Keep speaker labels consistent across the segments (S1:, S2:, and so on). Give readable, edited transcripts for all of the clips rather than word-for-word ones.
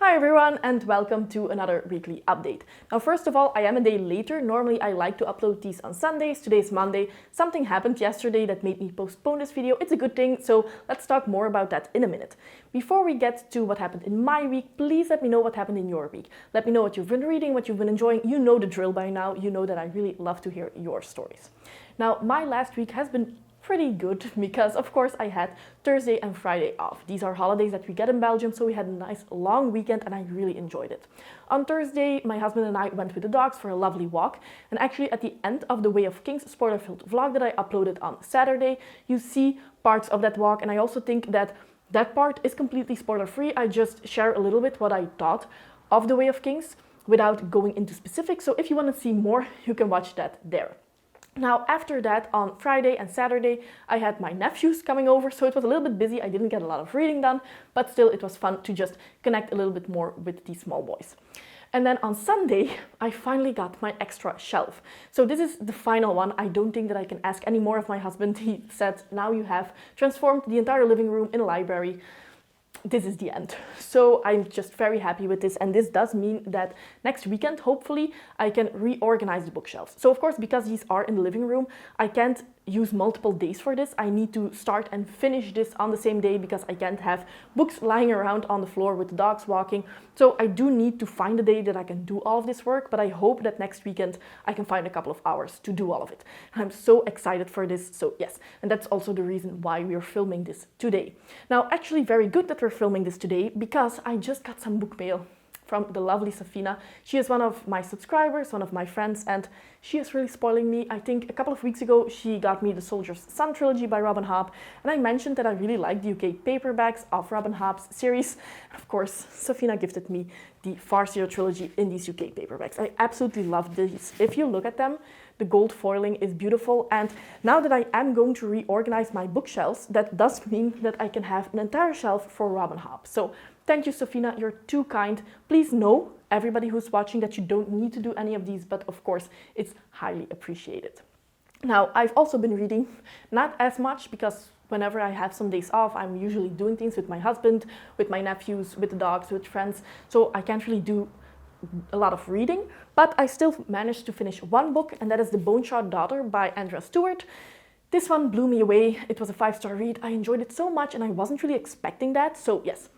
S1: Hi everyone and welcome to another weekly update. Now first of all, I am a day later. Normally I like to upload these on Sundays. Today's Monday. Something happened yesterday that made me postpone this video. It's a good thing, so let's talk more about that in a minute. Before we get to what happened in my week, please let me know what happened in your week. Let me know what you've been reading, what you've been enjoying. You know the drill by now. You know that I really love to hear your stories. Now my last week has been pretty good because of course I had Thursday and Friday off. These are holidays that we get in Belgium, so we had a nice long weekend and I really enjoyed it. On Thursday, my husband and I went with the dogs for a lovely walk, and actually at the end of the Way of Kings spoiler-filled vlog that I uploaded on Saturday, you see parts of that walk, and I also think that that part is completely spoiler-free. I just share a little bit what I thought of the Way of Kings without going into specifics, so if you want to see more, you can watch that there. Now, after that, on Friday and Saturday, I had my nephews coming over, so it was a little bit busy. I didn't get a lot of reading done, but still it was fun to just connect a little bit more with these small boys. And then on Sunday, I finally got my extra shelf. So this is the final one. I don't think that I can ask any more of my husband. He said, now you have transformed the entire living room in a library. This is the end. So I'm just very happy with this, and this does mean that next weekend, hopefully, I can reorganize the bookshelves. So of course, because these are in the living room, I can't use multiple days for this. I need to start and finish this on the same day because I can't have books lying around on the floor with the dogs walking. So I do need to find a day that I can do all of this work, but I hope that next weekend I can find a couple of hours to do all of it. And I'm so excited for this, so yes. And that's also the reason why we are filming this today. Now, actually very good that we're filming this today because I just got some book mail from the lovely Safina. She is one of my subscribers, one of my friends, and she is really spoiling me. I think a couple of weeks ago she got me the Soldier's Son trilogy by Robin Hobb, and I mentioned that I really like the UK paperbacks of Robin Hobb's series. And of course, Safina gifted me the Farseer trilogy in these UK paperbacks. I absolutely love these. If you look at them, the gold foiling is beautiful, and now that I am going to reorganize my bookshelves, that does mean that I can have an entire shelf for Robin Hobb. So thank you, Safina, you're too kind. Please know, everybody who's watching, that you don't need to do any of these, but of course, it's highly appreciated. Now, I've also been reading, not as much, because whenever I have some days off, I'm usually doing things with my husband, with my nephews, with the dogs, with friends, so I can't really do a lot of reading, but I still managed to finish one book, and that is The Bone-Shot Daughter by Andra Stewart. This one blew me away. It was a 5-star read. I enjoyed it so much, and I wasn't really expecting that, so yes.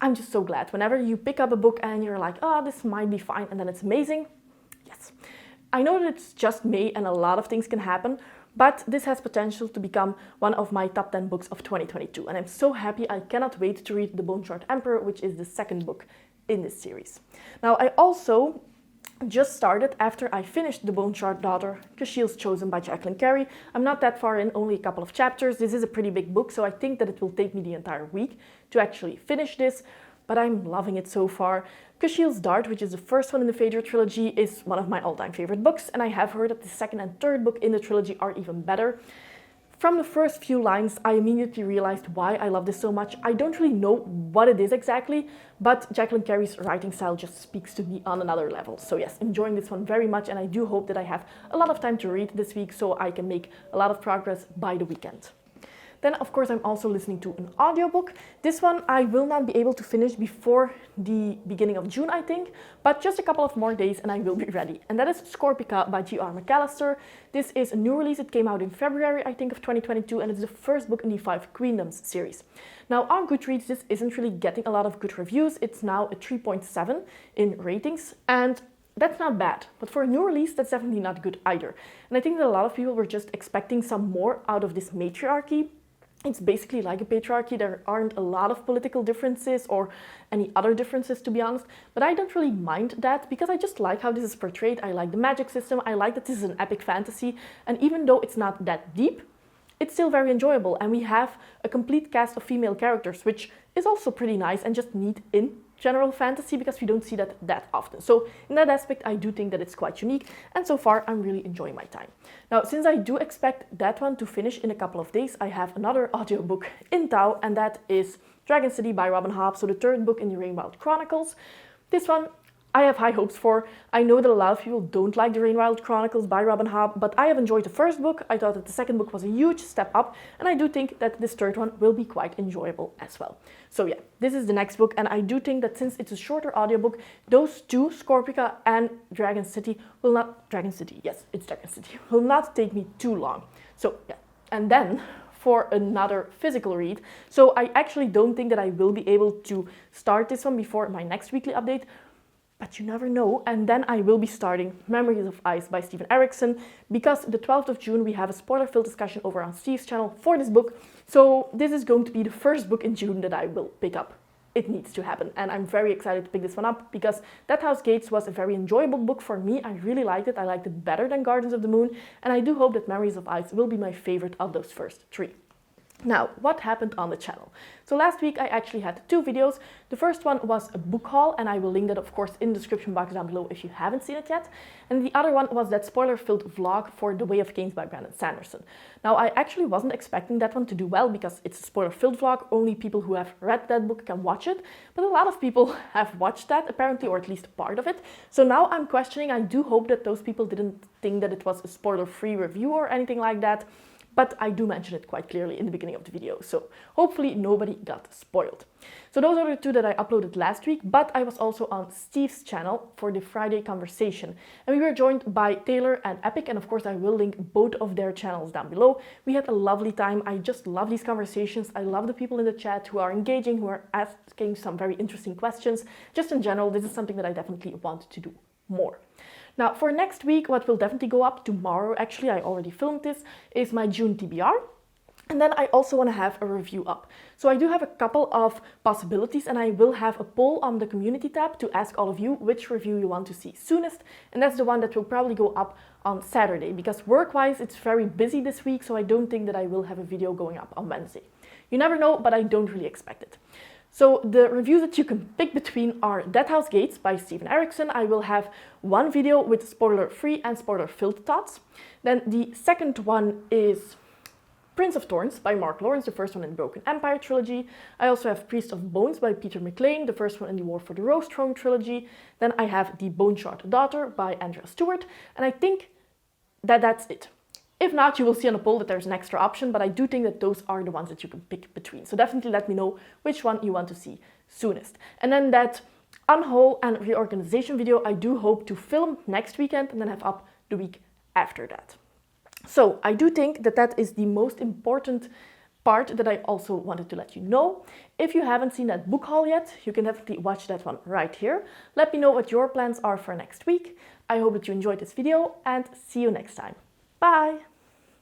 S1: I'm just so glad. Whenever you pick up a book and you're like, oh, this might be fine, and then it's amazing, yes. I know that it's just May and a lot of things can happen, but this has potential to become one of my top 10 books of 2022, and I'm so happy. I cannot wait to read The Bone-Shot Emperor, which is the second book in this series. Now, I also just started, after I finished The Bone-Shot Daughter, Cashil's Chosen by Jacqueline Carey. I'm not that far in, only a couple of chapters. This is a pretty big book, so I think that it will take me the entire week to actually finish this, but I'm loving it so far. Cashil's Dart, which is the first one in the Phaedra trilogy, is one of my all-time favorite books, and I have heard that the second and third book in the trilogy are even better. From the first few lines, I immediately realized why I love this so much. I don't really know what it is exactly, but Jacqueline Carey's writing style just speaks to me on another level. So yes, enjoying this one very much, and I do hope that I have a lot of time to read this week so I can make a lot of progress by the weekend. Then, of course, I'm also listening to an audiobook. This one I will not be able to finish before the beginning of June, I think, but just a couple of more days and I will be ready. And that is Scorpica by G.R. McAllister. This is a new release. It came out in February, I think, of 2022, and it's the first book in the Five Queendoms series. Now, on Goodreads, this isn't really getting a lot of good reviews. It's now a 3.7 in ratings, and that's not bad, but for a new release, that's definitely not good either. And I think that a lot of people were just expecting some more out of this matriarchy. It's basically like a patriarchy. There aren't a lot of political differences or any other differences, to be honest, but I don't really mind that because I just like how this is portrayed. I like the magic system. I like that this is an epic fantasy, and even though it's not that deep, it's still very enjoyable, and we have a complete cast of female characters, which is also pretty nice and just neat in general fantasy because we don't see that often. So in that aspect, I do think that it's quite unique, and so far I'm really enjoying my time. Now, since I do expect that one to finish in a couple of days, I have another audiobook in tow, and that is Dragon City by Robin Hobb, so the third book in the Rainbow Chronicles. This one I have high hopes for. I know that a lot of people don't like the Rainwild Chronicles by Robin Hobb, but I have enjoyed the first book. I thought that the second book was a huge step up, and I do think that this third one will be quite enjoyable as well. So yeah, this is the next book, and I do think that since it's a shorter audiobook, those two, Scorpica and Dragon City, will not take me too long. So yeah, and then for another physical read. So I actually don't think that I will be able to start this one before my next weekly update, but you never know. And then I will be starting Memories of Ice by Steven Erickson, because the 12th of June we have a spoiler-filled discussion over on Steve's channel for this book. So this is going to be the first book in June that I will pick up. It needs to happen, and I'm very excited to pick this one up, because That House Gates was a very enjoyable book for me. I really liked it. I liked it better than Gardens of the Moon, and I do hope that Memories of Ice will be my favorite of those first three. Now, what happened on the channel? So last week I actually had two videos. The first one was a book haul, and I will link that of course in the description box down below if you haven't seen it yet. And the other one was that spoiler-filled vlog for The Way of Kings by Brandon Sanderson. Now, I actually wasn't expecting that one to do well, because it's a spoiler-filled vlog. Only people who have read that book can watch it. But a lot of people have watched that apparently, or at least part of it. So now I'm questioning. I do hope that those people didn't think that it was a spoiler-free review or anything like that. But I do mention it quite clearly in the beginning of the video, so hopefully nobody got spoiled. So those are the two that I uploaded last week, but I was also on Steve's channel for the Friday conversation. And we were joined by Taylor and Epic, and of course I will link both of their channels down below. We had a lovely time. I just love these conversations. I love the people in the chat who are engaging, who are asking some very interesting questions. Just in general, this is something that I definitely want to do more. Now, for next week, what will definitely go up tomorrow, actually, I already filmed this, is my June TBR. And then I also want to have a review up. So I do have a couple of possibilities, and I will have a poll on the community tab to ask all of you which review you want to see soonest. And that's the one that will probably go up on Saturday, because work-wise it's very busy this week, so I don't think that I will have a video going up on Wednesday. You never know, but I don't really expect it. So the reviews that you can pick between are That House Gates by Steven Erickson. I will have one video with spoiler-free and spoiler-filled thoughts. Then the second one is Prince of Thorns by Mark Lawrence, the first one in the Broken Empire trilogy. I also have Priest of Bones by Peter McLean, the first one in the War for the Rose Throne trilogy. Then I have The Bone-Shard Daughter by Andra Stewart. And I think that that's it. If not, you will see on the poll that there's an extra option, but I do think that those are the ones that you can pick between. So definitely let me know which one you want to see soonest. And then that unhaul and reorganization video, I do hope to film next weekend and then have up the week after that. So I do think that that is the most important part that I also wanted to let you know. If you haven't seen that book haul yet, you can definitely watch that one right here. Let me know what your plans are for next week. I hope that you enjoyed this video, and see you next time. Bye!